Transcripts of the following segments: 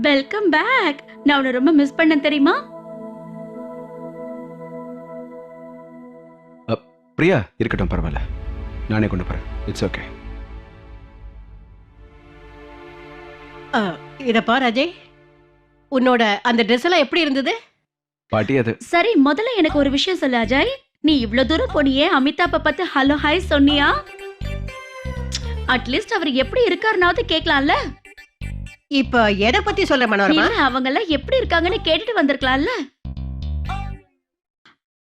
Welcome back. நான் உன்னை ரொம்ப மிஸ் பண்ணேன் தெரியுமா? பிரியா இருக்கட்டும், பரவாயில்ல, நானே கொண்டு போறேன். It's okay. இத பாரு அஜய், உன்னோட அந்த ட்ரெஸ் எல்லாம் எப்படி இருந்தது? பாட்டி அது சரி, முதல்ல எனக்கு ஒரு விஷயம் சொல்லு அஜய். நீ இவ்ளோ தூரம் போனியே, அமிதாப்பை பார்த்து ஹலோ ஹாய் சொன்னியா? அட்லீஸ்ட் அவர் எப்படி இருக்காருனாவது கேட்கலாம்ல. இப்ப எதை பத்தி சொல்ற மனோரமா? இல்ல, அவங்க எல்லாம் எப்படி இருக்காங்கன்னு கேட்டுட்டு வந்திருக்கலாம்ல.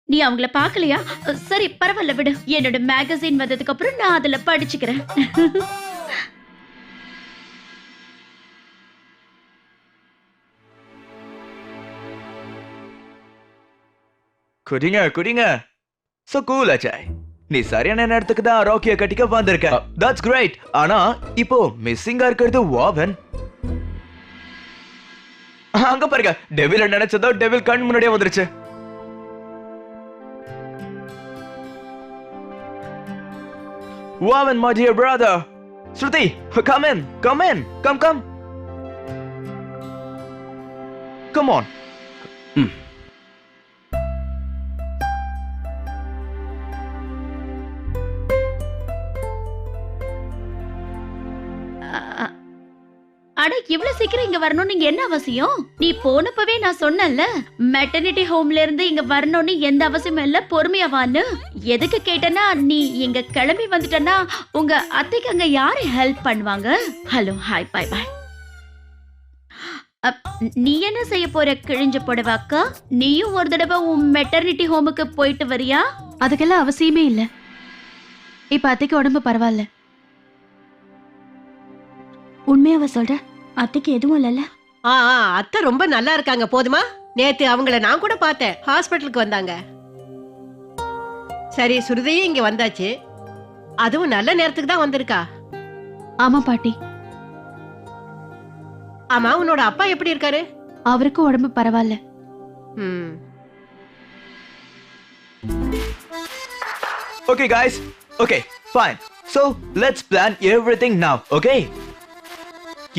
நீ அவங்கள பாக்கலையா? சரி பரவாயில்ல விடு. என்னோட மேகசின் வந்ததுக்கு அப்புறம் நான் அதுல படிச்சுக்கிறேன். குடிங்க குடிங்க. சோ கூல் அஜய், நீ சரியான நேரத்துக்கு தான் ராக்கிய கட்டிக்க வந்திருக்க. That's great. ஆனா இப்போ மிஸ்ஸிங்கா இருக்கிறது வாவன். அங்க பாருங்க, டெவில் நினைச்சதோ டெவில் கண் முன்னாடியே வந்துருச்சு. வாவன், my dear brother. Shruti, come in, come in, come. Come on. அட, இவ்வளவு சீக்கிரம் இங்க வரணும் நீங்க என்ன அவசியம்? நீ போனப்பவே நான் சொன்னேன்ல, மெட்டர்னிட்டி ஹோம்ல இருந்து இங்க வரணும்னு எந்த அவசியமும் இல்ல, பொறுமையா வான்னு. எதுக்கு கேட்டனா, நீ இங்க கிளம்பி வந்துட்டனா உங்க அத்தைக்கு அங்க யாரு ஹெல்ப் பண்ணுவாங்க? Hello hi bye bye. நீ என்ன செய்ய போற கிழிஞ்ச புடவை அக்கா? நீயும் ஒரு தடவை உன் மெட்டர்னிட்டி ஹோமுக்கு போயிட்டு வரியா? அதுக்கெல்லாம் அவசியமே இல்ல. இப்ப அத்தைக்கு உடம்பு பரவாயில்ல. உண்மையாவ சொல்ற? அத்தைக்கு எதுவும் இல்லல்ல? அத்தை ரொம்ப நல்லா இருக்காங்க. போதுமா? நேத்து அவங்கள நான் கூட பார்த்தேன், ஹாஸ்பிட்டலுக்கு வந்தாங்க. சரி, சுருதியும் இங்க வந்தாச்சு. அதுவும் நல்ல நேரத்துக்கு தான் வந்திருக்கா. ஆமா பாட்டி. ஆமா, உன்னோட அப்பா எப்படி இருக்காரு? அவருக்கும் உடம்பு பரவாயில்ல. Okay guys, okay, fine. So let's plan everything now, okay?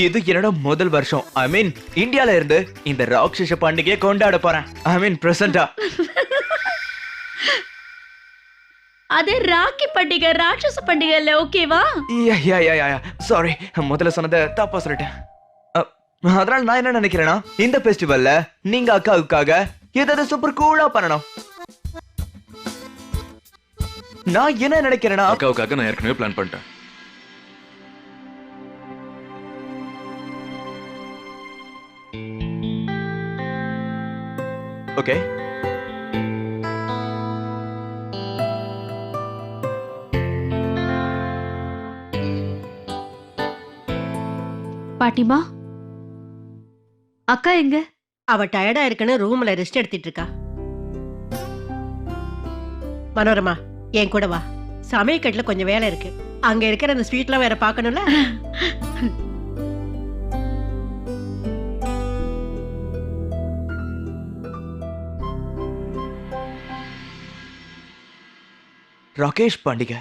இது என்னோட முதல் வருஷம். ஐ மீன் இந்தியால இருந்து இந்த ராட்சச பண்டிகையை கொண்டாட போறேன். ஐ மீன் பிரசன்டா. அது ராக்கி பண்டிகை, ராட்சச பண்டிகை இல்ல, ஓகேவா? யா சாரி, முதல்ல சொன்னதை தப்பா சொல்லிட்டேன். அதனால நான் என்ன நினைக்கிறேன்னா, இந்த ஃபெஸ்டிவல்ல நீங்க அக்காவுக்காக ஏதாவது சூப்பர் கூலா பண்ணணும். நான் என்ன நினைக்கிறேன்னா, அக்காவுக்காக நான் ஏற்கனவே பிளான் பண்ணிட்டேன். ஓகே, பாட்டிமா, அக்கா எங்க? அவ டயர்டா இருக்குன்னு ரூம்ல ரெஸ்ட் எடுத்துட்டு இருக்கா. மனோரமா, என் கூட வா. சமையக்கட்டுல கொஞ்சம் வேலை இருக்கு. அங்க இருக்கிற அந்த ஸ்வீட்லாம் வேற பார்க்கணும்ல. ராகேஷ் பண்டிகை.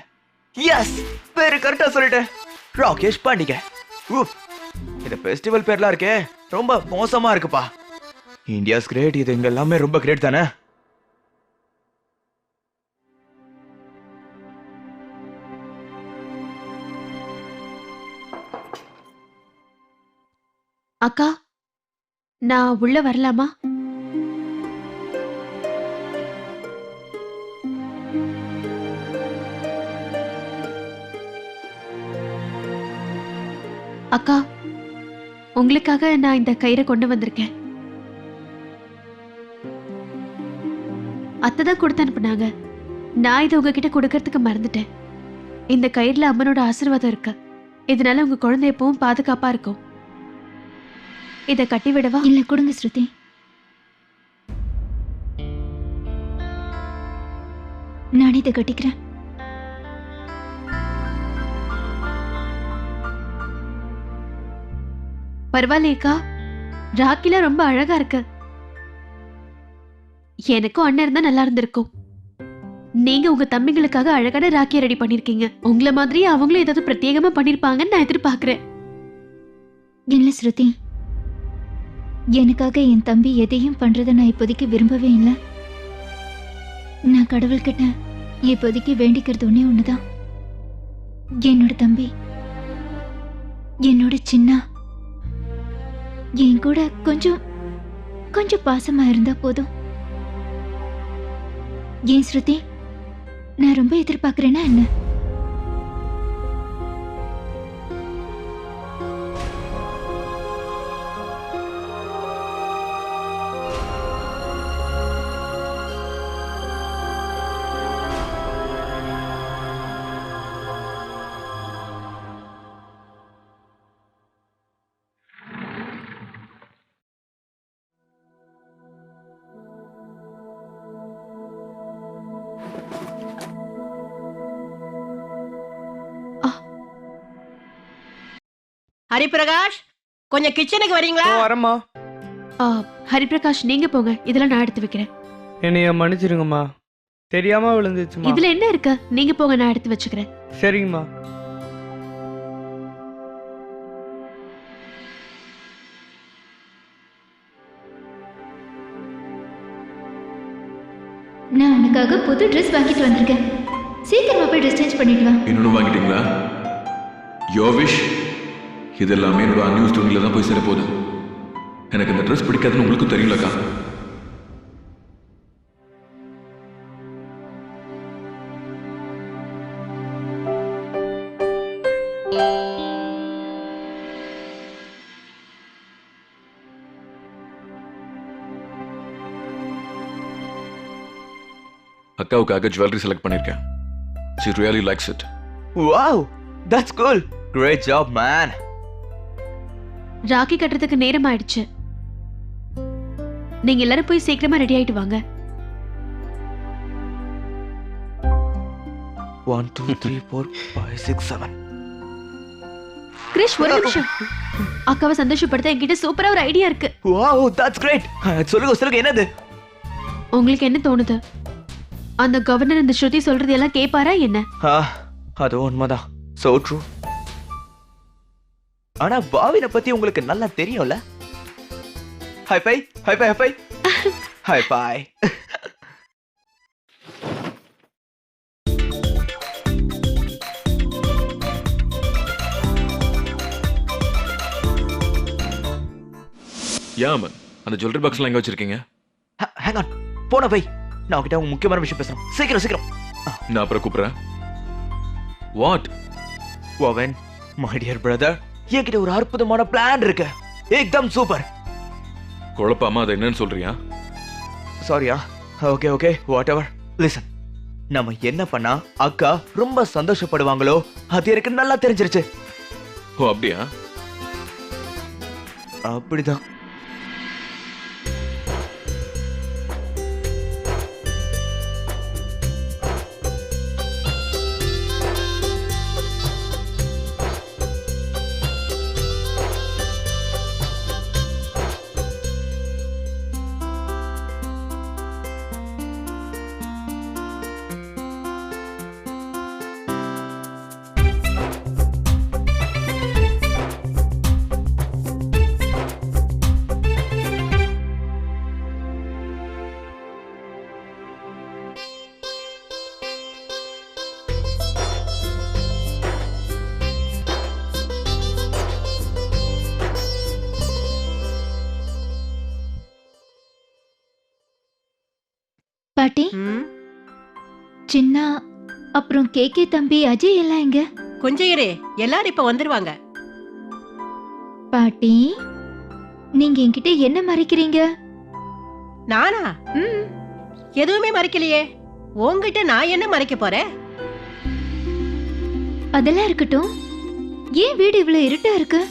எஸ், பேரு கரெக்டா சொல்லிட்டேன். ராகேஷ் பண்டிகை. இந்த ஃபெஸ்டிவல் பேர்லாம் இருக்கே, ரொம்ப மோசமா இருக்குப்பா. இந்தியாஸ் கிரேட், இது இங்க எல்லாமே ரொம்ப கிரேட் தானே. அக்கா, நான் உள்ள வரலாமா? அக்கா, உங்களுக்காக நான் இந்த கயிறை கொண்டு வந்திருக்கேன். அத்தை தான் கொடுத்து அனுப்புனாங்க. நான் இதை உங்ககிட்ட கொடுக்கறதுக்கு மறந்துட்டேன். இந்த கயிறுல அம்மனோட ஆசீர்வாதம் இருக்கு. இதனால உங்க குழந்தை எப்பவும் பாதுகாப்பா இருக்கும். இதை கட்டி விடவா? இல்ல, கொடுங்க ஸ்ருதி. நான் இதை கட்டிக்கிறேன். பரவாயில்லையக்கா, ராக்கில ரொம்ப அழகா இருக்கு. எனக்கும் அண்ணன் இருந்தா நல்லா இருந்திருக்கும். நீங்க உங்க தம்பிங்களுக்காக அழகான ராக்கிய ரெடி பண்ணிருக்கீங்க. உங்களை மாதிரி அவங்களும் ஏதாவது பிரத்யேகமா பண்ணிருப்பாங்கன்னு நான் எதிர்பார்க்கிறேன். இல்ல ஸ்ருதி, எனக்காக என் தம்பி எதையும் பண்றதை நான் இப்போதைக்கு விரும்பவே இல்லை. நான் கடவுள்கிட்ட இப்போதைக்கு வேண்டிக்கிறது ஒண்ணே ஒண்ணுதான். என்னோட தம்பி, என்னோட சின்ன என் கூட கொஞ்சம் கொஞ்சம் பாசமா இருந்தா போதும். ஏன் ஸ்ருதி, நான் ரொம்ப எதிர்பார்க்கிறேன்னா என்ன? ஹரிபிரகாஷ், கொஞ்சம் கிச்சனுக்கு வரீங்களா? வரம்மா. ஹரிபிரகாஷ் நீங்க போங்க, இதெல்லாம் நான் எடுத்து வைக்கிறேன். என்னைய மன்னிச்சிருங்கம்மா, தெரியாம விழுந்துச்சுமா. இதுல என்ன இருக்கு, நீங்க போங்க, நான் எடுத்து வச்சுக்கிறேன். சரிங்கம்மா. நான் உனக்காக புது ட்ரெஸ் வாங்கிட்டு வந்திருக்கேன். சீக்கிரமா போய் ட்ரெஸ் சேஞ்ச் பண்ணிட்டு வா. இன்னொன்று வாங்கிட்டீங்களா? Your wish. இது எல்லாமே என்னோட அன்யூஸ் துணியில தான் போய் சேர போகுது. எனக்கு இந்த ட்ரெஸ் பிடிக்காதுன்னு உங்களுக்கும் தெரியும்லக்கா. அக்காவுக்காக ஜுவல்லரி செலக்ட் பண்ணிருக்கேன். She really likes it. Wow, that's cool. Great job, man. Rakhi கட்டுறதுக்கு நேரம் ஆயிடுச்சு. நீங்க எல்லாரும் போய் சீக்கிரமா ரெடி ஆயிட்டு வாங்க. 1 2 3 4 5 6 7. கிரிஷ், ஒரு நிமிஷம். அக்காவை சந்தோஷப்படுத்த என்கிட்ட சூப்பரா ஒரு ஐடியா இருக்கு. Wow, that's great. சொல்லுங்க என்னது? உங்களுக்கு என்ன தோணுது? அந்த கவர்னர் இந்த ஸ்ருதி சொல்றது எல்லாம் கேட்பாரா என்ன? அது உண்மைதான். So true. ஆனா பாவின பத்தி உங்களுக்கு நல்லா தெரியும்ல. Hi bye. Hi bye. யாமன், அந்த ஜுவல்லரி பாக்ஸ்லாம் எங்க வச்சிருக்கீங்க? Hang on. போன பை. நான் உங்ககிட்ட ஒரு முக்கியமான விஷயம் பேசணும். சீக்கிரம். நான் அப்புறம் கூப்பிடுறேன். What? Owen, my dear brother, என்கிட்ட ஒரு அற்புதமான பிளான் இருக்கு. ஏக்தம் சூப்பர். குழப்பாம அதை என்னன்னு சொல்றியா? சாரியா? Okay what ever. லிசன், நம்ம என்ன பண்ணா அக்கா ரொம்ப சந்தோஷப்படுவாங்களோ அது எனக்கு நல்லா தெரிஞ்சிருச்சு. ஓ அப்படியா? அப்படிதான். பாட்டி, சின்ன அப்புறம் கேகே தம்பி அஜய் எல்லாம் எங்க? கொஞ்சம் இரு, எல்லாரும் இப்ப வந்துருவாங்க. பாட்டி, நீங்க என்கிட்ட என்ன மறைக்கிறீங்க? நானா? எதுவுமே மறைக்கலையே. உன்கிட்ட நான் என்ன மறைக்க போறேன்? அதெல்லாம் இருக்கட்டும். ஏன் வீடு இவ்வளவு இருட்டா இருக்கு?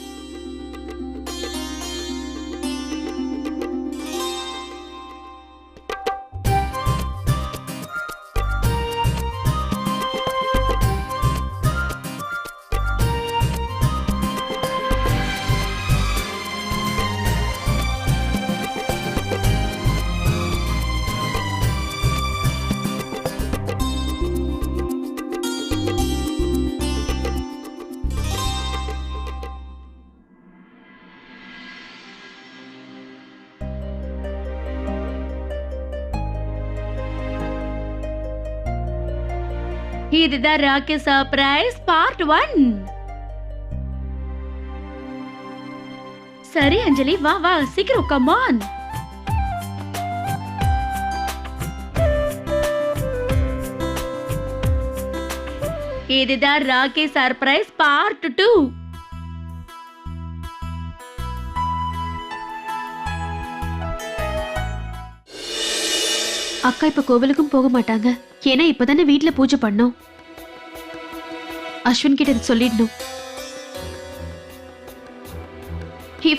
இதுதான் ராக்கி சர்ப்ரைஸ் பார்ட் 1. சரி அஞ்சலி, வா வா சீக்கிரம், கம் ஆன். இதுதான் ராக்கி சர்ப்ரைஸ் பார்ட் 2. அக்கா இப்ப கோவிலுக்கும் போக மாட்டாங்க. ஏன்னா இப்பதானே வீட்ல பூஜை பண்ணோம். அஸ்வின் கிட்ட இதை சொல்லிடணும்.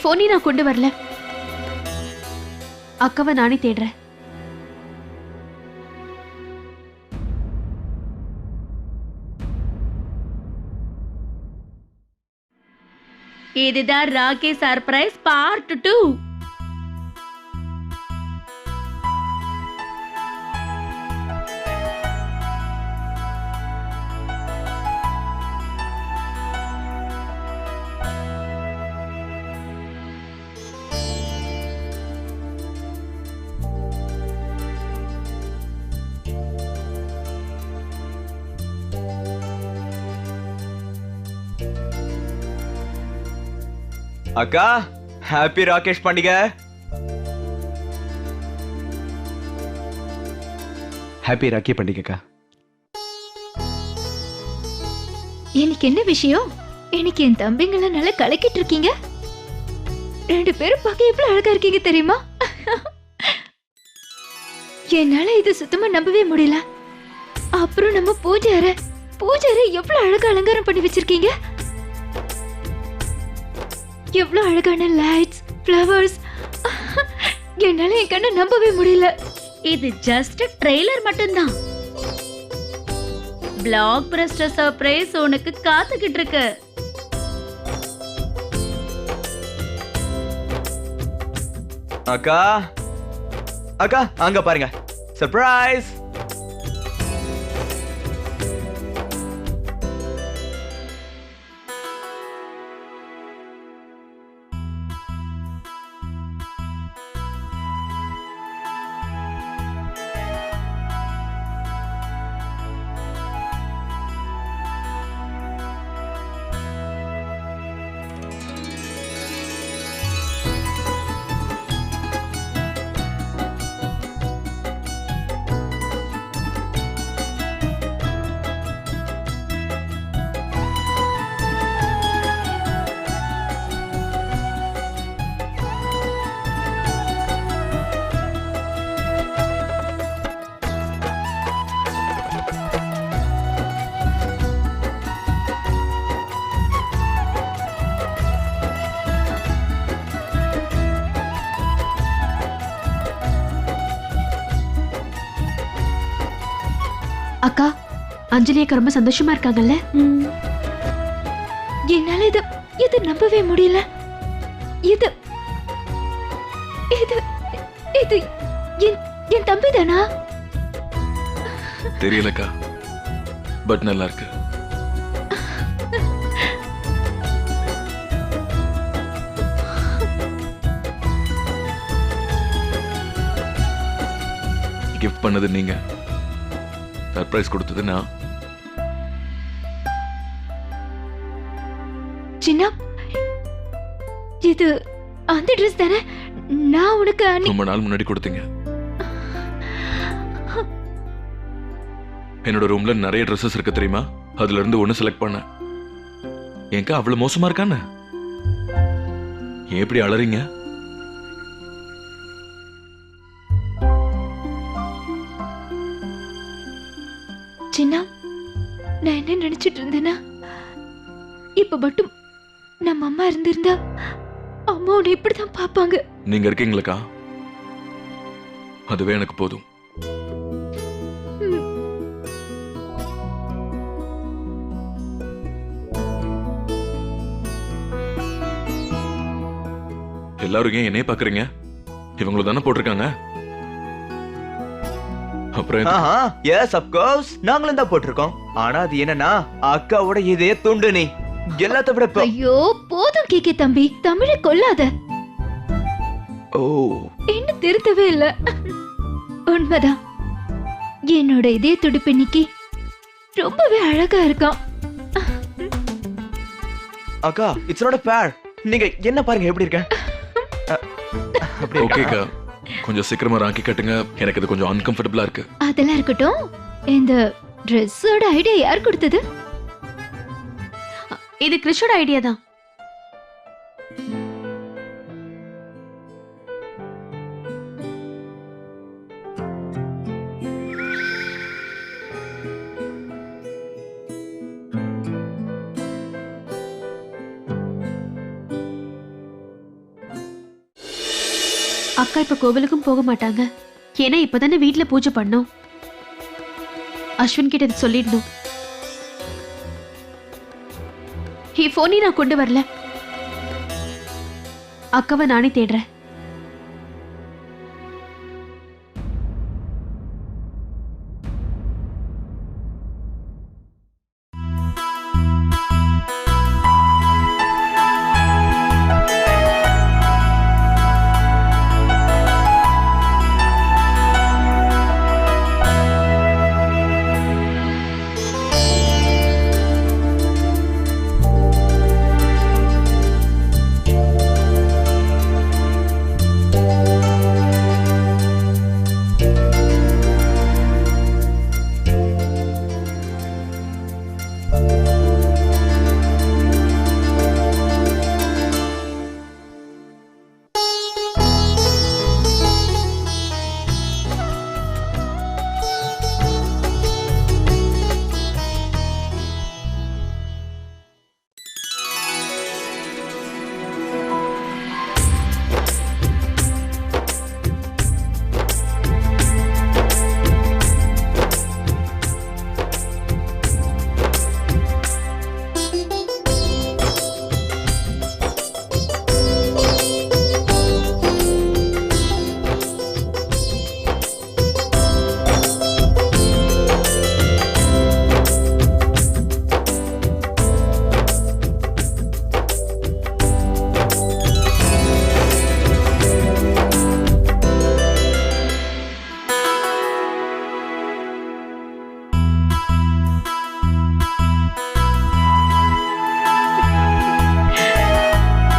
போனி நான் கொண்டு வரல. அக்காவை நானே தேடுறேன். இதுதான் ராக்கி சர்ப்ரைஸ் பார்ட் 2. அக்கா, ஹாப்பி ராகேஷ் பண்டிகை. ஹாப்பி ராக்கி பண்டிகைக்கா. எனக்கு என்ன விஷயம்? எனக்கு என் தம்பிங்களை நல்லா கலக்கிட்டு இருக்கீங்க. 2 பேரும் பார்க்க எவ்வளவு அழகா இருக்கீங்க தெரியுமா? என்னால இது சுத்தமா நம்பவே முடியல. அப்புறம் நம்ம பூஜை அறை எவ்வளவு அழகா அலங்காரம் பண்ணி வச்சிருக்கீங்க. எவ்வளவு அழகான லைட்ஸ், ஃப்ளவர்ஸ். என்னால என் கண்ணை நம்பவே முடியல. இது ஜஸ்ட் ட்ரெய்லர் மட்டும்தான். பிளாக் பஸ்டர் சர்ப்ரைஸ் உனக்கு காத்துக்கிட்டு இருக்கு. அக்கா அக்கா, அங்க பாருங்க, சர்ப்ரைஸ். அக்கா, அஞ்சலி அக்கா ரொம்ப சந்தோஷமா இருக்காங்கல்ல? என்னால இது நம்பவே முடியல. இது இது இது என் தம்பி தானா? தெரியலக்கா, பட் நல்லா இருக்கு. கிஃப்ட் பண்ணது நீங்க, சர்ப்ரைஸ் கொடுத்தது நான். சின்ன, இது அந்த ட்ரெஸ் தானே நான் உனக்கு ரொம்ப நாள் முன்னாடி கொடுத்தீங்க. என்னோட ரூம்ல நிறைய ட்ரெஸ்ஸஸ் இருக்கு தெரியுமா? அதுல இருந்து ஒன்னு செலக்ட் பண்ண. ஏங்கா அவ்வளவு மோசமா இருக்கானே? ஏன் இப்படி அலறீங்க? சின்ன, நான் என்ன நினைச்சிட்டு இருந்தேன்னா, இப்ப மட்டும் நம்ம அம்மா இருந்திருந்தா அம்மா உன்னை இப்படிதான் பாப்பாங்க. நீங்க இருக்கீங்களா? அதுவே எனக்கு போதும். எல்லாரும் ஏன் என்னைய பாக்குறீங்க? இவங்களும் தானே போட்டிருக்காங்க. அப்புறம் எஸ் ஆஃப் கோர்ஸ், நாங்களும் தான் போட்டிருக்கோம். ஆனா அது என்னன்னா, அக்காவோட இதே துண்டு நீ எல்லாத்த விட ஐயோ போதும் கேக்கே தம்பி, தமிழை கொல்லாத. ஓ, என்ன திருத்தவே இல்ல. உண்மைதான், என்னோட இதே துடிப்பு இன்னைக்கு ரொம்பவே அழகா இருக்கான். அக்கா இட்ஸ் நாட் ஃபேர். நீங்க என்ன பாருங்க எப்படி இருக்கேன். ஓகேக்கா கொஞ்சம் சீக்கிரமா ராக்கி கட்டுங்க, எனக்கு இது கொஞ்சம் அன்கம்ஃபர்டபுளா இருக்கு. அதெல்லாம் இருக்கட்டும். இந்த ட்ரெஸ்ஸோட ஐடியா யார் கொடுத்தது? இது கிறிஷோட ஐடியா தான். அக்கா இப்ப கோவிலுக்கும் போக மாட்டாங்க, ஏன்னா இப்பதானே வீட்ல பூஜை பண்ணோம். அஸ்வின் கிட்ட இது சொல்லிடணும். போனி நான் கொண்டு வரல, அக்காவை நானே தேடுறேன்.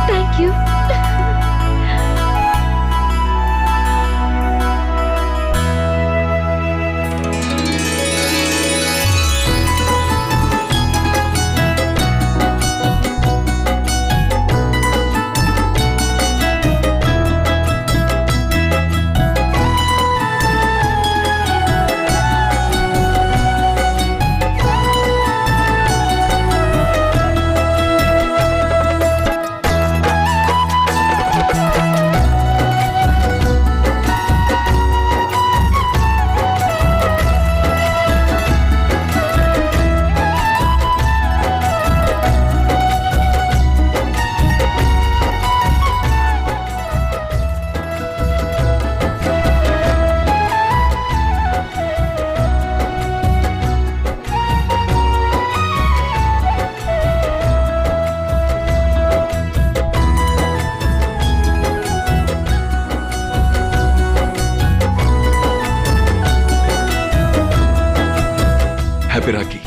தேங்க்யூ. ஹாப்பி ராக்கி.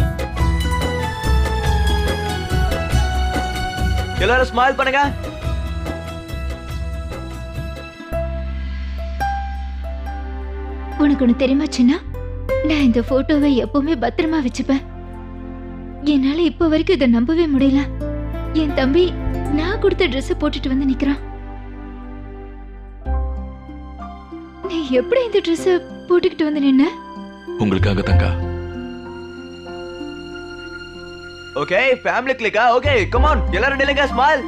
எல்லாரும் ஸ்மைல் பண்ணுங்க. உனக்கு ஒண்ணு தெரியுமா சின்னா, நான் இந்த போட்டோவை எப்பவுமே பத்திரமா வச்சுப்பேன். என்னால இப்ப வரைக்கும் இதை நம்பவே முடியல. என் தம்பி நான் கொடுத்த ட்ரெஸ் போட்டுட்டு வந்து நிக்கிறான். நீ எப்படி இந்த ட்ரெஸ் போட்டுக்கிட்டு வந்து நின்ன? உங்களுக்காக தங்கா. ஓகே ஃபேமிலி கிளிக்கா. ஓகே கம் ஆன் எல்லாரும் நில்லுங்க. ஸ்மைல்.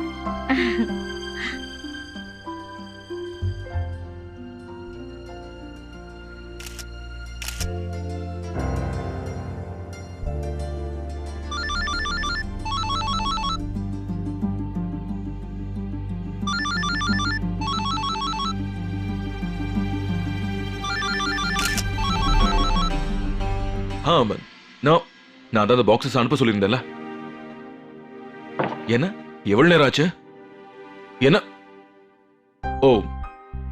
அமன் நான் தான் அந்த பாக்ஸஸ் அனுப்ப சொல்லியிருந்தேன்ல. என்ன எவ்வளவு நேரம் ஆச்சு? என்ன? ஓ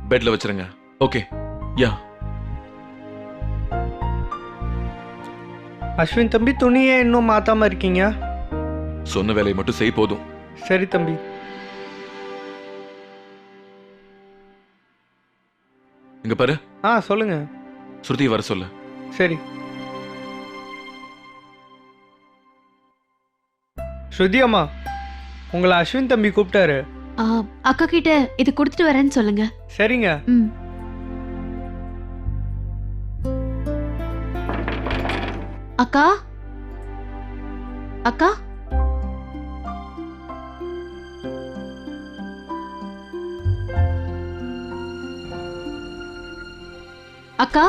பெட்ல வச்சிருங்க. ஓகே யா அஸ்வின் தம்பி துணியே இன்னும் மாத்தாம இருக்கீங்க? சொன்ன வேலையை மட்டும் செய் போதும். சரி தம்பி. இங்க பாரு, சொல்லுங்க. ஸ்ருதியை வர சொல்லு. சரி. ஸ்ருதி அம்மா, உங்களை அஸ்வின் தம்பி கூப்பிட்டாரு. அக்கா கிட்ட இது கொடுத்துட்டு வரேன்னு சொல்லுங்க. சரிங்க. ம். அக்கா அக்கா அக்கா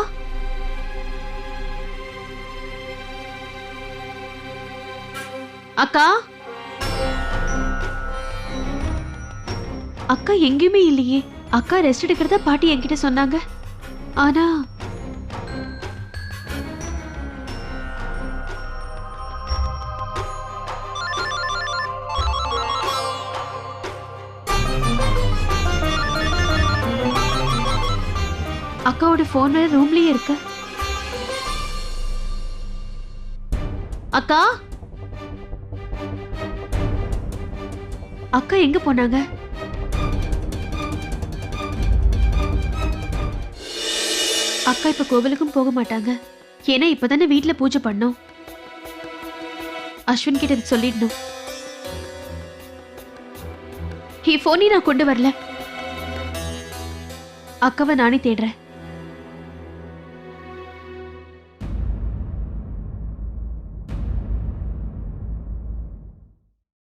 அக்கா அக்கா எங்கேயுமே இல்லையே. அக்கா ரெஸ்ட் எடுக்கிறதா பாட்டி என்கிட்ட சொன்னாங்க. ஆனா அக்காவோட போன் வேற ரூம்லயே இருக்கு. அக்கா அக்கா எங்க போனாங்க? அக்கா இப்ப கோவிலுக்கும் போக மாட்டாங்க. ஏன்னா இப்பதானே வீட்ல பூஜை பண்ணோம். அஸ்வின் கிட்ட இதை சொல்லிடணும். போனி நான் கொண்டு வரல. அக்காவை நானே தேடுறேன்.